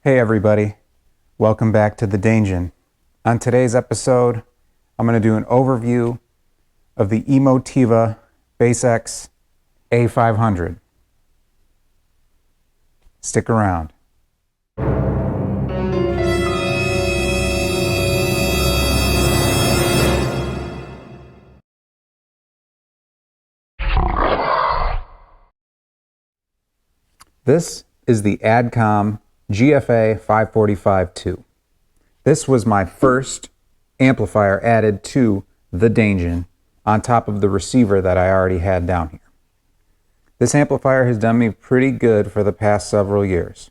Hey everybody, welcome back to the Danger. On today's episode, I'm going to do an overview of the Emotiva BasX A500. Stick around. This is the Adcom GFA 545-2. This was my first amplifier added to the Danger on top of the receiver that I already had down here. This amplifier has done me pretty good for the past several years.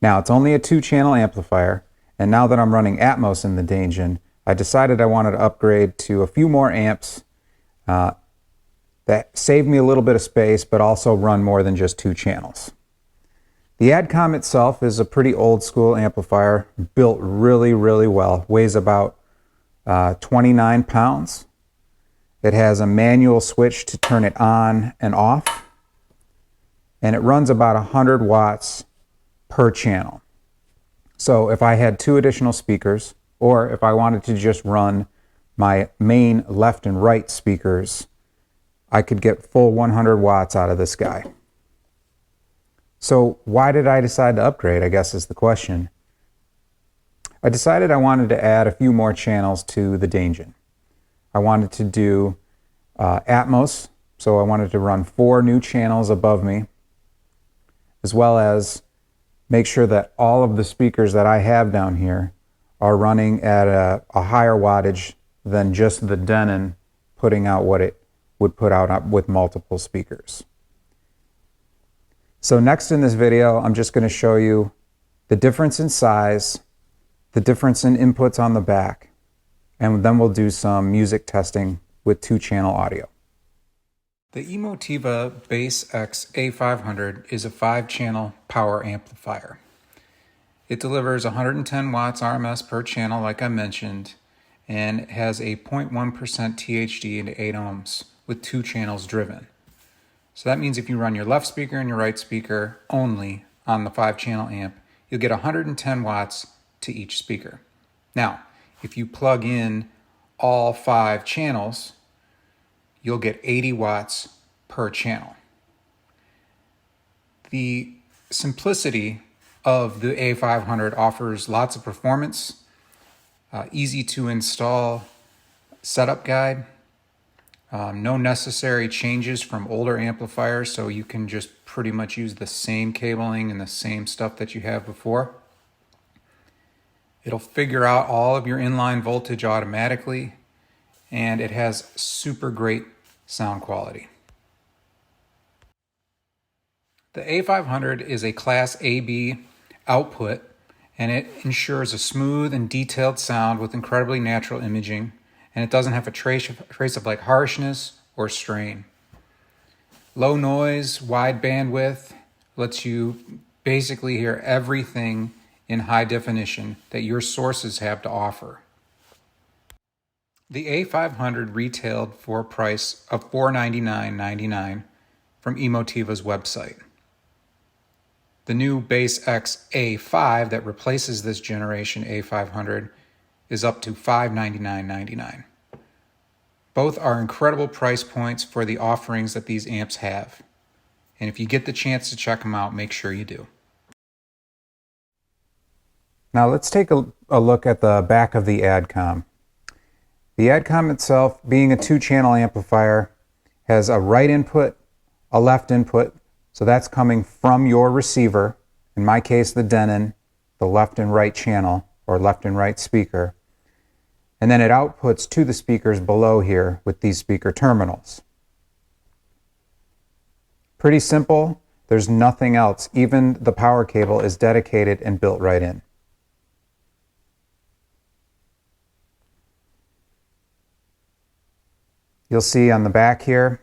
Now it's only a 2-channel amplifier, and now that I'm running Atmos in the Danger, I decided I wanted to upgrade to a few more amps that save me a little bit of space but also run more than just 2 channels. The Adcom itself is a pretty old school amplifier, built really well, weighs about 29 pounds. It has a manual switch to turn it on and off, and it runs about 100 watts per channel. So if I had 2 additional speakers, or if I wanted to just run my main left and right speakers, I could get full 100 watts out of this guy. So why did I decide to upgrade, I guess is the question. I decided I wanted to add a few more channels to the Danger. I wanted to do Atmos, so I wanted to run 4 new channels above me, as well as make sure that all of the speakers that I have down here are running at a higher wattage than just the Denon putting out what it would put out with multiple speakers. So next in this video, I'm just going to show you the difference in size, the difference in inputs on the back, and then we'll do some music testing with 2-channel audio. The Emotiva BasX A500 is a 5-channel power amplifier. It delivers 110 watts RMS per channel, like I mentioned, and it has a 0.1% THD into 8 ohms with 2 channels driven. So that means if you run your left speaker and your right speaker only on the 5-channel amp, you'll get 110 watts to each speaker. Now, if you plug in all 5 channels, you'll get 80 watts per channel. The simplicity of the A500 offers lots of performance, easy to install setup guide, no necessary changes from older amplifiers, so you can just pretty much use the same cabling and the same stuff that you have before. It'll figure out all of your inline voltage automatically, and it has super great sound quality. The A500 is a Class AB output, and it ensures a smooth and detailed sound with incredibly natural imaging, and it doesn't have a trace of like harshness or strain. Low noise, wide bandwidth lets you basically hear everything in high definition that your sources have to offer. The A500 retailed for a price of $499.99 from Emotiva's website. The new BasX A5 that replaces this generation A500 is up to $599.99. Both are incredible price points for the offerings that these amps have. And if you get the chance to check them out, make sure you do. Now let's take a look at the back of the Adcom. The Adcom itself, being a 2-channel amplifier, has a right input, a left input, so that's coming from your receiver, in my case the Denon, the left and right channel, or left and right speaker, and then it outputs to the speakers below here with these speaker terminals. Pretty simple, there's nothing else. Even the power cable is dedicated and built right in. You'll see on the back here,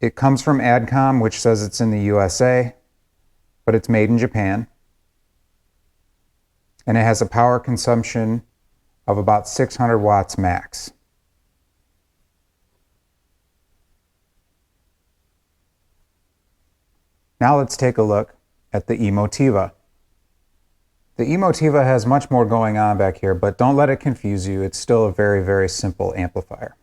it comes from Adcom, which says it's in the USA, but it's made in Japan. And it has a power consumption of about 600 watts max. Now let's take a look at the Emotiva. The Emotiva has much more going on back here, but don't let it confuse you. It's still a very, very simple amplifier.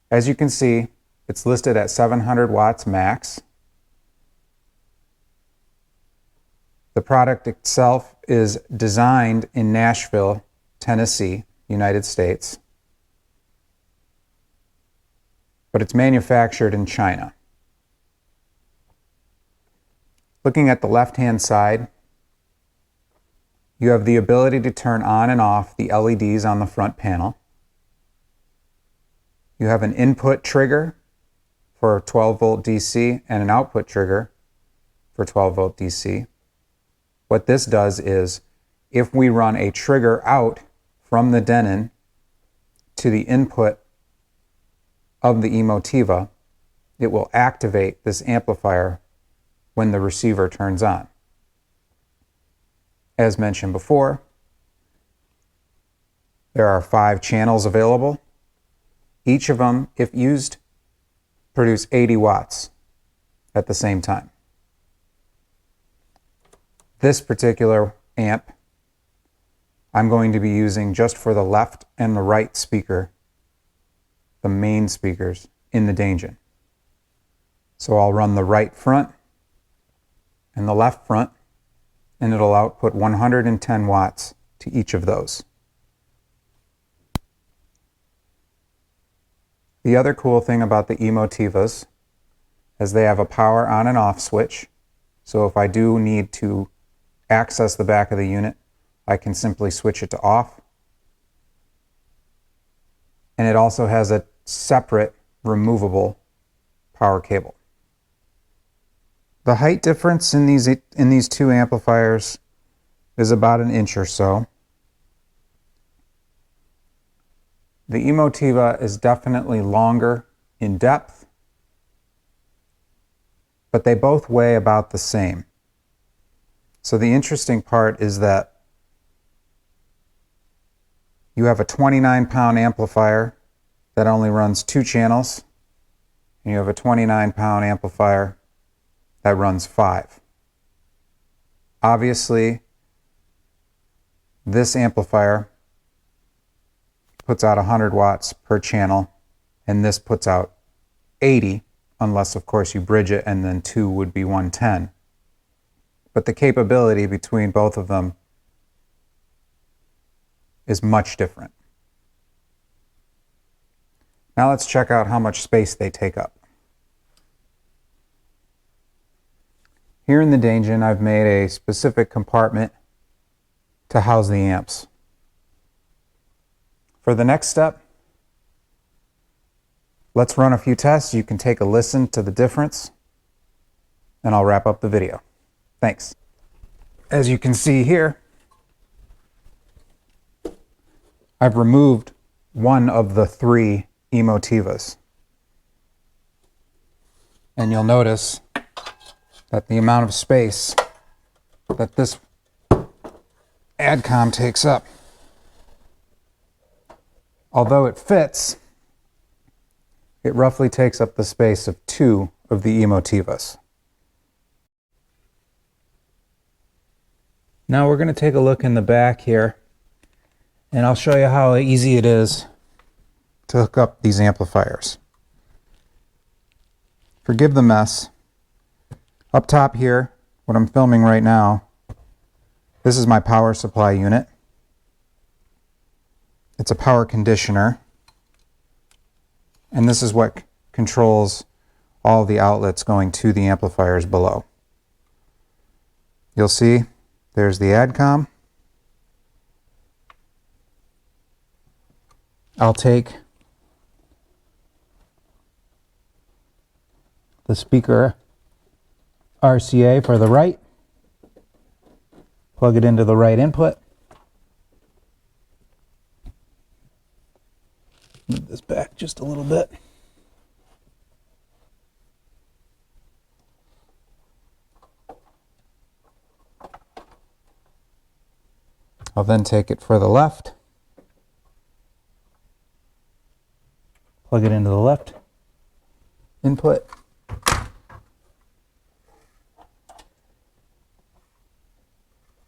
As you can see, it's listed at 700 watts max. The product itself is designed in Nashville, Tennessee, United States, but it's manufactured in China. Looking at the left-hand side, you have the ability to turn on and off the LEDs on the front panel. You have an input trigger for 12 volt DC and an output trigger for 12 volt DC. What this does is, if we run a trigger out from the Denon to the input of the Emotiva, it will activate this amplifier when the receiver turns on. As mentioned before, there are 5 channels available. Each of them, if used, produce 80 watts at the same time. This particular amp I'm going to be using just for the left and the right speaker, the main speakers in the Denon. So I'll run the right front and the left front, and it'll output 110 watts to each of those. The other cool thing about the Emotivas is they have a power on and off switch. So if I do need to access the back of the unit, I can simply switch it to off. And it also has a separate removable power cable. The height difference in these two amplifiers is about an inch or so. The Emotiva is definitely longer in depth, but they both weigh about the same. So the interesting part is that you have a 29-pound amplifier that only runs 2 channels, and you have a 29-pound amplifier that runs 5. Obviously, this amplifier puts out 100 watts per channel, and this puts out 80, unless of course you bridge it, and then 2 would be 110. But the capability between both of them is much different. Now let's check out how much space they take up. Here in the Denon, I've made a specific compartment to house the amps. For the next step, let's run a few tests. You can take a listen to the difference, and I'll wrap up the video. Thanks. As you can see here, I've removed one of the 3 Emotivas. And you'll notice that the amount of space that this Adcom takes up, although it fits, it roughly takes up the space of 2 of the Emotivas. Now we're going to take a look in the back here, and I'll show you how easy it is to hook up these amplifiers. Forgive the mess. Up top here, what I'm filming right now, this is my power supply unit. It's a power conditioner, and this is what controls all the outlets going to the amplifiers below. You'll see there's the Adcom. I'll take the speaker RCA for the right, plug it into the right input. Move this back just a little bit. I'll then take it for the left, plug it into the left input.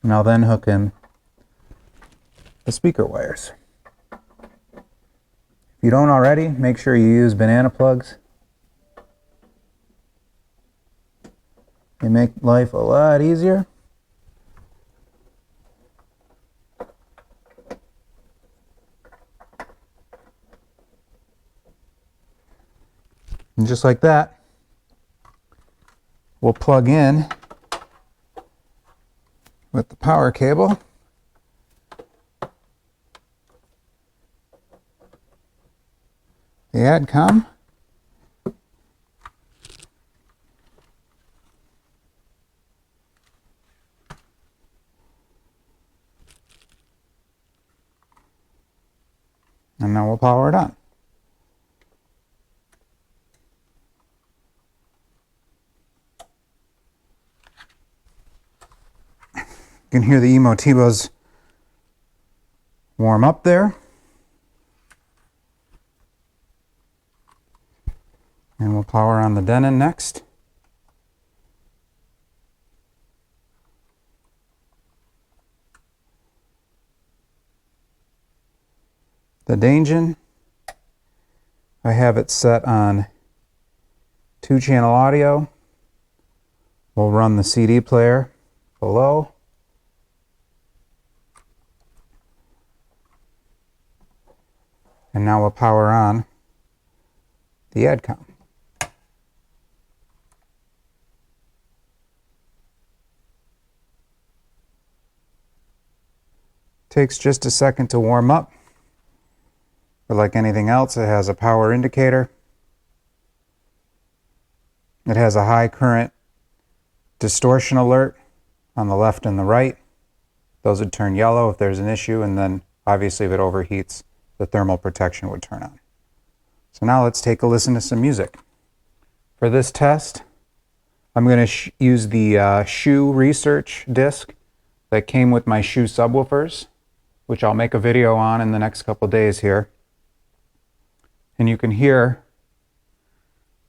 And I'll then hook in the speaker wires. If you don't already, make sure you use banana plugs. They make life a lot easier. And just like that, we'll plug in with the power cable. The Adcom. And now we'll power it on. You can hear the Emotivas warm up there. And we'll power on the Denon next. The Denon, I have it set on 2-channel audio. We'll run the CD player below. And now we'll power on the Adcom. Takes just a second to warm up, but like anything else, it has a power indicator. It has a high current distortion alert on the left and the right. Those would turn yellow if there's an issue, and then obviously if it overheats, the thermal protection would turn on. So now let's take a listen to some music. For this test, I'm going to use the Shure research disc that came with my Shure subwoofers, which I'll make a video on in the next couple days here. And you can hear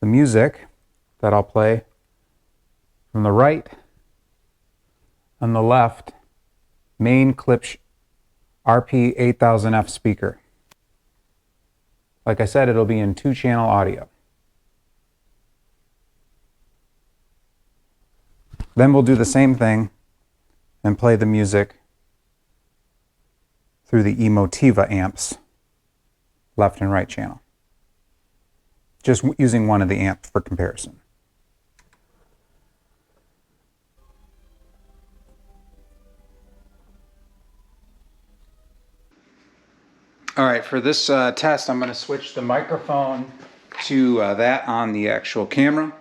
the music that I'll play from the right and the left main Klipsch RP8000F speaker. Like I said, it'll be in 2-channel audio. Then we'll do the same thing and play the music through the Emotiva amps, left and right channel. Just using one of the amps for comparison. All right, for this test, I'm going to switch the microphone to that on the actual camera,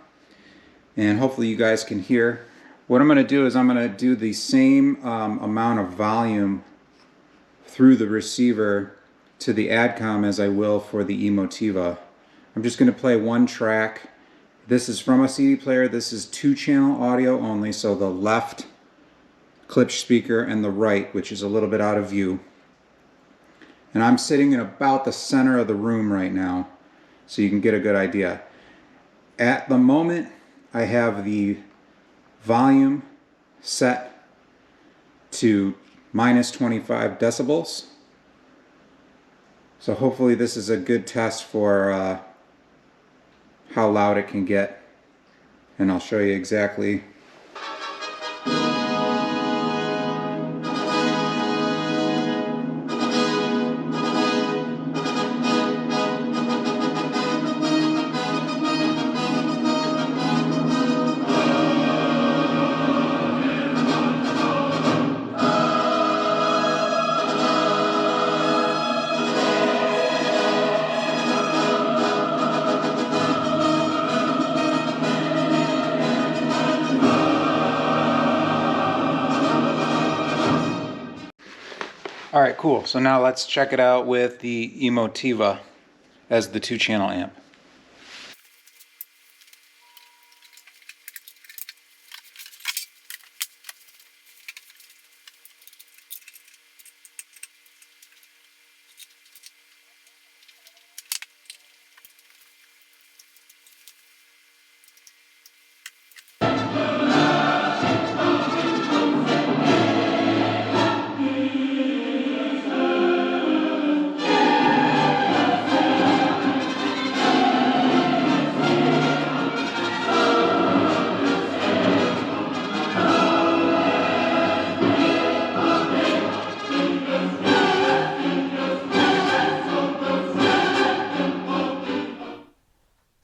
and hopefully you guys can hear. What I'm going to do is I'm going to do the same amount of volume through the receiver to the Adcom as I will for the Emotiva. I'm just going to play one track. This is from a CD player. This is 2-channel audio only, so the left Klipsch speaker and the right, which is a little bit out of view. And I'm sitting in about the center of the room right now, so you can get a good idea. At the moment, I have the volume set to -25 decibels. So hopefully this is a good test for how loud it can get, and I'll show you exactly. All right, cool. So now let's check it out with the Emotiva as the 2-channel amp.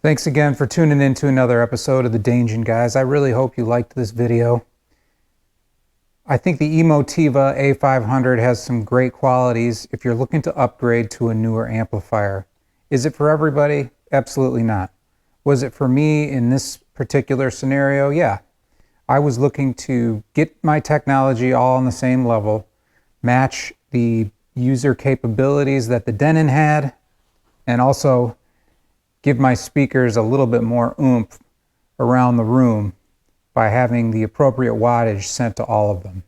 Thanks again for tuning in to another episode of the Danger, guys. I really hope you liked this video. I think the Emotiva A500 has some great qualities if you're looking to upgrade to a newer amplifier. Is it for everybody? Absolutely not. Was it for me in this particular scenario? Yeah. I was looking to get my technology all on the same level, match the user capabilities that the Denon had, and also give my speakers a little bit more oomph around the room by having the appropriate wattage sent to all of them.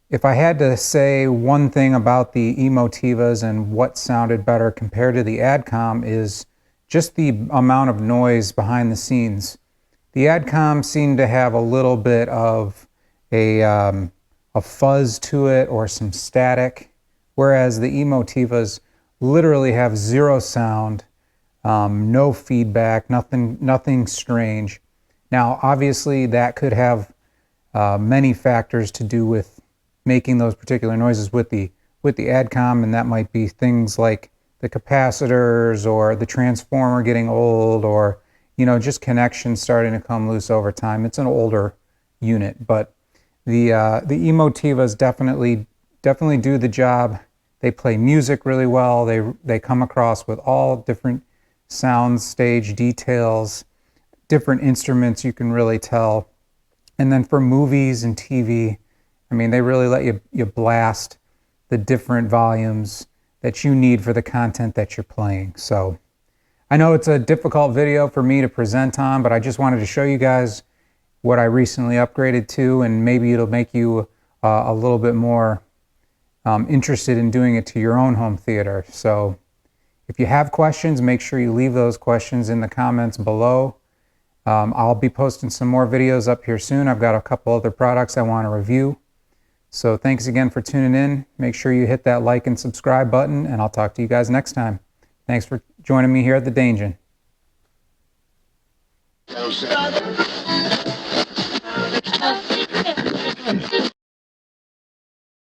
If I had to say one thing about the Emotivas and what sounded better compared to the Adcom is just the amount of noise behind the scenes. The Adcom seemed to have a little bit of a fuzz to it or some static, whereas the Emotivas literally have zero sound, no feedback, nothing strange. Now, obviously, that could have many factors to do with making those particular noises with the Adcom, and that might be things like the capacitors or the transformer getting old, or just connections starting to come loose over time. It's an older unit, but the Emotivas definitely do the job. They play music really well. They come across with all different sound stage details, different instruments you can really tell. And then for movies and TV, I mean, they really let you blast the different volumes that you need for the content that you're playing. So I know it's a difficult video for me to present on, but I just wanted to show you guys what I recently upgraded to, and maybe it'll make you a little bit more interested in doing it to your own home theater. So if you have questions, make sure you leave those questions in the comments below. I'll be posting some more videos up here soon. I've got a couple other products I want to review. So thanks again for tuning in. Make sure you hit that like and subscribe button, and I'll talk to you guys next time. Thanks for joining me here at the Danger.